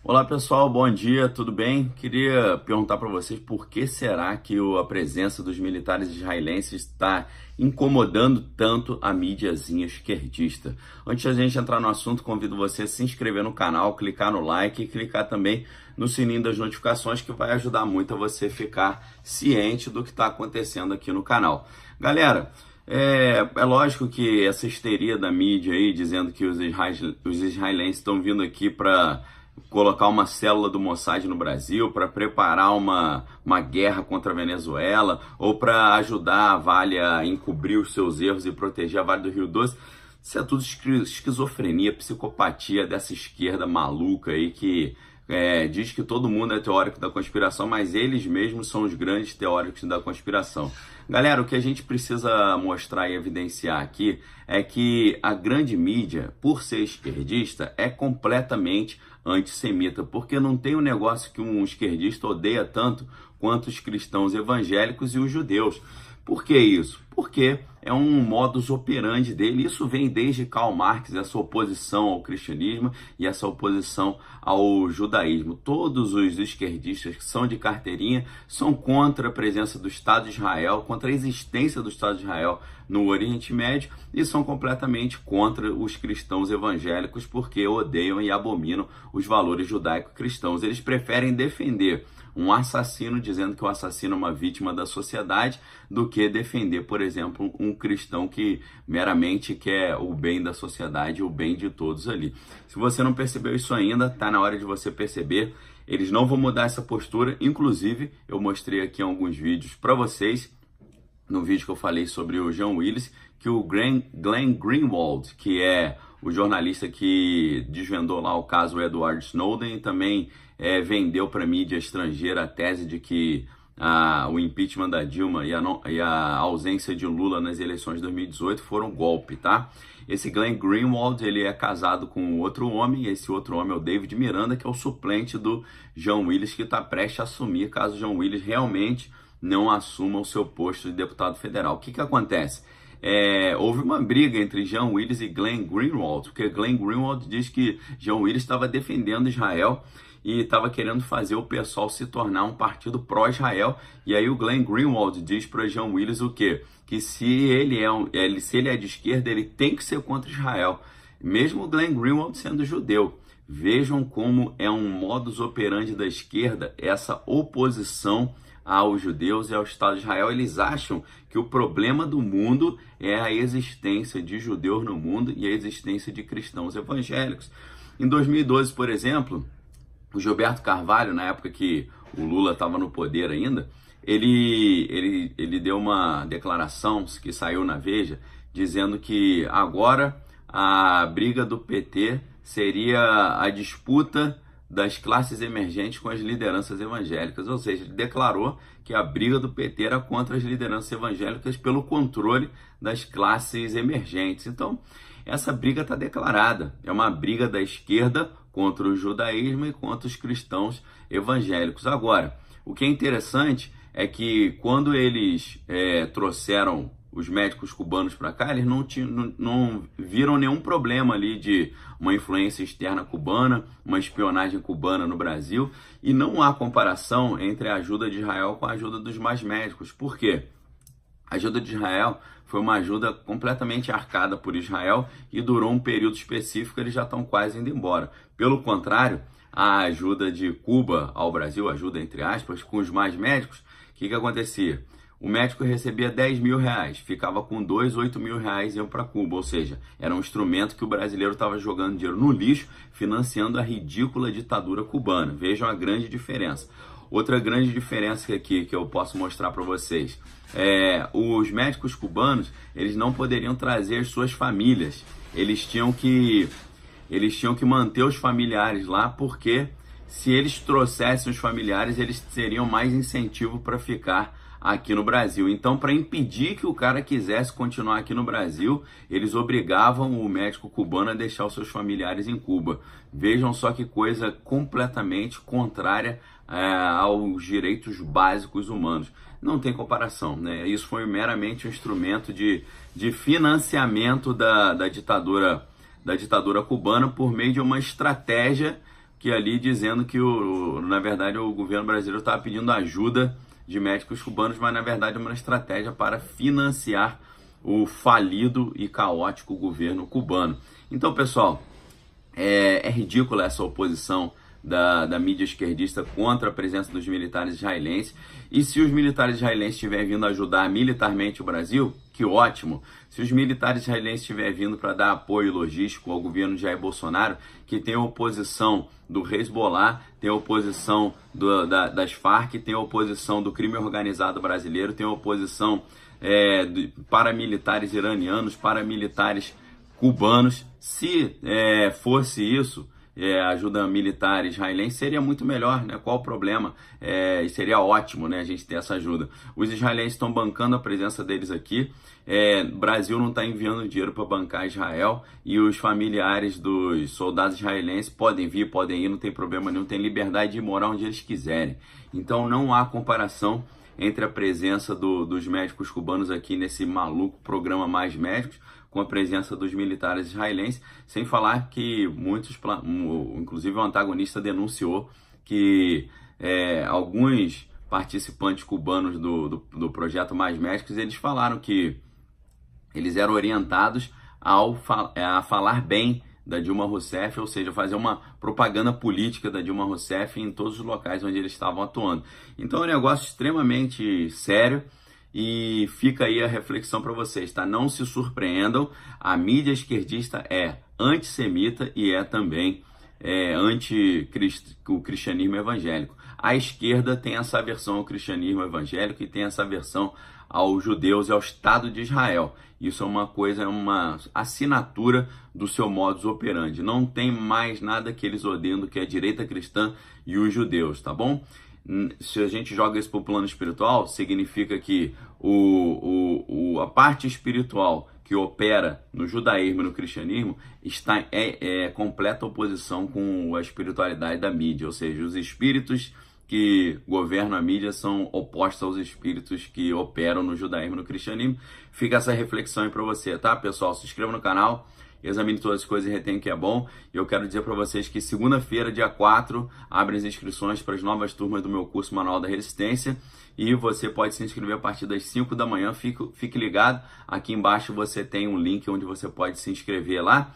Olá pessoal, bom dia, tudo bem? Queria perguntar para vocês por que será que a presença dos militares israelenses está incomodando tanto a mídiazinha esquerdista? Antes da gente entrar no assunto, convido você a se inscrever no canal, clicar no like e clicar também no sininho das notificações, que vai ajudar muito a você ficar ciente do que está acontecendo aqui no canal. Galera, é lógico que essa histeria da mídia aí, dizendo que os israelenses estão vindo aqui para colocar uma célula do Mossad no Brasil, para preparar uma guerra contra a Venezuela, ou para ajudar a Vale a encobrir os seus erros e proteger a Vale do Rio Doce. Isso é tudo esquizofrenia, psicopatia dessa esquerda maluca aí que diz que todo mundo é teórico da conspiração, mas eles mesmos são os grandes teóricos da conspiração. Galera, o que a gente precisa mostrar e evidenciar aqui é que a grande mídia, por ser esquerdista, é completamente antissemita, porque não tem um negócio que um esquerdista odeia tanto quanto os cristãos evangélicos e os judeus. Por que isso? Porque é um modus operandi dele. Isso vem desde Karl Marx, essa oposição ao cristianismo e essa oposição ao judaísmo. Todos os esquerdistas que são de carteirinha são contra a presença do Estado de Israel, contra a existência do Estado de Israel no Oriente Médio, e são completamente contra os cristãos evangélicos porque odeiam e abominam os valores judaico-cristãos. Eles preferem defender um assassino dizendo que o assassino é uma vítima da sociedade do que defender, por exemplo, um cristão que meramente quer o bem da sociedade, o bem de todos ali. Se você não percebeu isso ainda, tá na hora de você perceber. Eles não vão mudar essa postura. Inclusive, eu mostrei aqui alguns vídeos para vocês, no vídeo que eu falei sobre o John Willis, que o Glenn Greenwald, que é o jornalista que desvendou lá o caso Edward Snowden, e também vendeu para a mídia estrangeira a tese de que o impeachment da Dilma e a ausência de Lula nas eleições de 2018 foram um golpe, tá? Esse Glenn Greenwald, ele é casado com outro homem, e esse outro homem é o David Miranda, que é o suplente do John Willis, que está prestes a assumir, caso John Willis realmente não assuma o seu posto de deputado federal. O que acontece? Houve uma briga entre John Willis e Glenn Greenwald, porque Glenn Greenwald diz que John Willis estava defendendo Israel e estava querendo fazer o pessoal se tornar um partido pró-Israel. E aí o Glenn Greenwald diz para John Willis o quê? Que se ele é de esquerda, ele tem que ser contra Israel, mesmo o Glenn Greenwald sendo judeu. Vejam como é um modus operandi da esquerda essa oposição aos judeus e ao Estado de Israel. Eles acham que o problema do mundo é a existência de judeus no mundo e a existência de cristãos evangélicos. Em 2012, por exemplo, o Gilberto Carvalho, na época que o Lula estava no poder ainda, ele deu uma declaração que saiu na Veja, dizendo que agora a briga do PT seria a disputa das classes emergentes com as lideranças evangélicas. Ou seja, ele declarou que a briga do PT era contra as lideranças evangélicas pelo controle das classes emergentes. Então, essa briga está declarada. É uma briga da esquerda contra o judaísmo e contra os cristãos evangélicos. Agora, o que é interessante é que quando eles trouxeram os médicos cubanos para cá, eles não viram nenhum problema ali de uma influência externa cubana, uma espionagem cubana no Brasil, e não há comparação entre a ajuda de Israel com a ajuda dos mais médicos. Por quê? A ajuda de Israel foi uma ajuda completamente arcada por Israel e durou um período específico. Eles já estão quase indo embora. Pelo contrário, a ajuda de Cuba ao Brasil, ajuda entre aspas, com os mais médicos, o que acontecia? O médico recebia 10 mil reais, ficava com 2, 8 mil reais e iam para Cuba. Ou seja, era um instrumento que o brasileiro estava jogando dinheiro no lixo, financiando a ridícula ditadura cubana. Vejam a grande diferença. Outra grande diferença aqui que eu posso mostrar para vocês os médicos cubanos, eles não poderiam trazer as suas famílias. Eles tinham que manter os familiares lá, porque se eles trouxessem os familiares, eles teriam mais incentivo para ficar aqui no Brasil. Então, para impedir que o cara quisesse continuar aqui no Brasil, eles obrigavam o médico cubano a deixar os seus familiares em Cuba. Vejam só que coisa completamente contrária aos direitos básicos humanos. Não tem comparação, né? Isso foi meramente um instrumento de financiamento da ditadura cubana por meio de uma estratégia que ali dizendo que, na verdade, o governo brasileiro estava pedindo ajuda de médicos cubanos, mas na verdade é uma estratégia para financiar o falido e caótico governo cubano. Então, pessoal, é ridícula essa oposição da mídia esquerdista contra a presença dos militares israelenses. E se os militares israelenses estiverem vindo ajudar militarmente o Brasil, que ótimo. Se os militares israelenses estiverem vindo para dar apoio logístico ao governo de Jair Bolsonaro, que tem a oposição do Hezbollah, tem a oposição das Farc, tem a oposição do crime organizado brasileiro, tem a oposição de paramilitares iranianos, paramilitares cubanos. Se fosse isso, ajuda militar israelense, seria muito melhor, né? Qual o problema? E seria ótimo, né, a gente ter essa ajuda. Os israelenses estão bancando a presença deles aqui. O Brasil não está enviando dinheiro para bancar Israel, e os familiares dos soldados israelenses podem vir, podem ir, não tem problema nenhum, tem liberdade de morar onde eles quiserem. Então não há comparação entre a presença dos médicos cubanos aqui nesse maluco programa Mais Médicos com a presença dos militares israelenses, sem falar que muitos, inclusive o antagonista denunciou que alguns participantes cubanos do projeto Mais Médicos, eles falaram que eles eram orientados a falar bem da Dilma Rousseff, ou seja, fazer uma propaganda política da Dilma Rousseff em todos os locais onde eles estavam atuando. Então é um negócio extremamente sério. E fica aí a reflexão para vocês, tá? Não se surpreendam, a mídia esquerdista é antissemita e é também o cristianismo evangélico. A esquerda tem essa aversão ao cristianismo evangélico e tem essa aversão aos judeus e ao Estado de Israel. Isso é uma coisa, é uma assinatura do seu modus operandi. Não tem mais nada que eles odeiam do que a direita cristã e os judeus, tá bom? Se a gente joga isso para o plano espiritual, significa que a parte espiritual que opera no judaísmo e no cristianismo está em completa oposição com a espiritualidade da mídia, ou seja, os espíritos que governam a mídia são opostos aos espíritos que operam no judaísmo e no cristianismo. Fica essa reflexão aí para você, tá, pessoal? Se inscreva no canal, examine todas as coisas e retém o que é bom. E eu quero dizer para vocês que segunda-feira, dia 4, abrem as inscrições para as novas turmas do meu curso Manual da Resistência. E você pode se inscrever a partir das 5 da manhã. Fique ligado, aqui embaixo você tem um link onde você pode se inscrever lá.